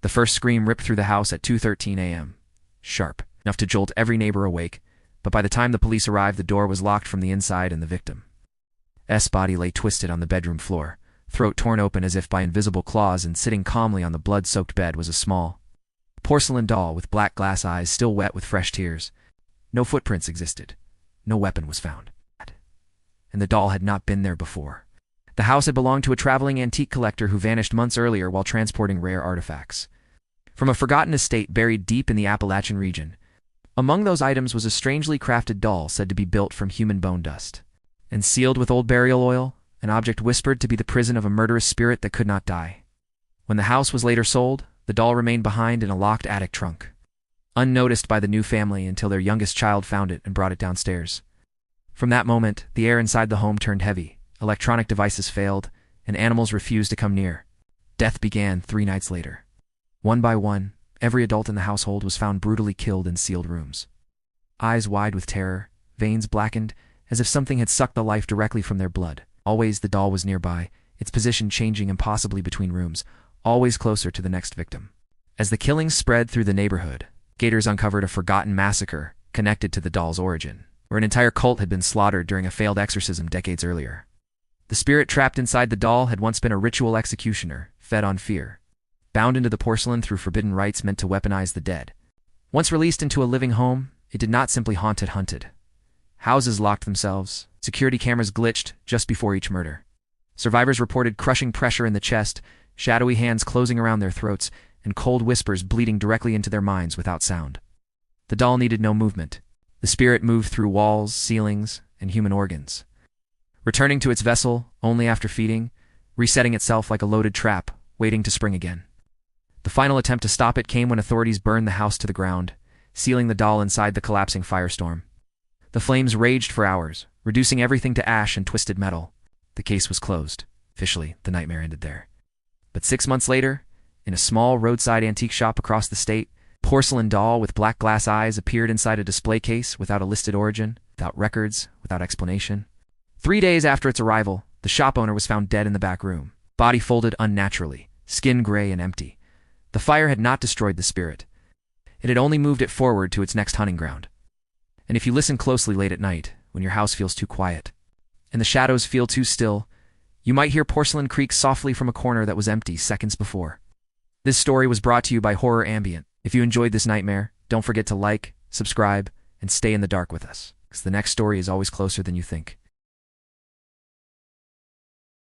The first scream ripped through the house at 2:13 a.m. Sharp, enough to jolt every neighbor awake, but by the time the police arrived, the door was locked from the inside and the victim's body lay twisted on the bedroom floor, throat torn open as if by invisible claws, and sitting calmly on the blood-soaked bed was a small porcelain doll with black glass eyes still wet with fresh tears. No footprints existed. No weapon was found. And the doll had not been there before. The house had belonged to a traveling antique collector who vanished months earlier while transporting rare artifacts from a forgotten estate buried deep in the Appalachian region. Among those items was a strangely crafted doll said to be built from human bone dust and sealed with old burial oil, an object whispered to be the prison of a murderous spirit that could not die. When the house was later sold, the doll remained behind in a locked attic trunk, unnoticed by the new family until their youngest child found it and brought it downstairs. From that moment, the air inside the home turned heavy, electronic devices failed, and animals refused to come near. Death began 3 nights later. One by one, every adult in the household was found brutally killed in sealed rooms. Eyes wide with terror, veins blackened, as if something had sucked the life directly from their blood. Always the doll was nearby, its position changing impossibly between rooms, always closer to the next victim. As the killings spread through the neighborhood, gators uncovered a forgotten massacre connected to the doll's origin, where an entire cult had been slaughtered during a failed exorcism decades earlier. The spirit trapped inside the doll had once been a ritual executioner, fed on fear, bound into the porcelain through forbidden rites meant to weaponize the dead. Once released into a living home, it did not simply haunt it hunted. Houses locked themselves, security cameras glitched just before each murder. Survivors reported crushing pressure in the chest, shadowy hands closing around their throats, and cold whispers bleeding directly into their minds without sound. The doll needed no movement. The spirit moved through walls, ceilings, and human organs, returning to its vessel only after feeding, resetting itself like a loaded trap, waiting to spring again. The final attempt to stop it came when authorities burned the house to the ground, sealing the doll inside the collapsing firestorm. The flames raged for hours, reducing everything to ash and twisted metal. The case was closed. Officially, the nightmare ended there. But 6 months later, in a small roadside antique shop across the state, a porcelain doll with black glass eyes appeared inside a display case without a listed origin, without records, without explanation. 3 days after its arrival, the shop owner was found dead in the back room, body folded unnaturally, skin gray and empty. The fire had not destroyed the spirit. It had only moved it forward to its next hunting ground. And if you listen closely late at night, when your house feels too quiet, and the shadows feel too still, you might hear porcelain creak softly from a corner that was empty seconds before. This story was brought to you by Horror Ambient. If you enjoyed this nightmare, don't forget to like, subscribe, and stay in the dark with us, because the next story is always closer than you think.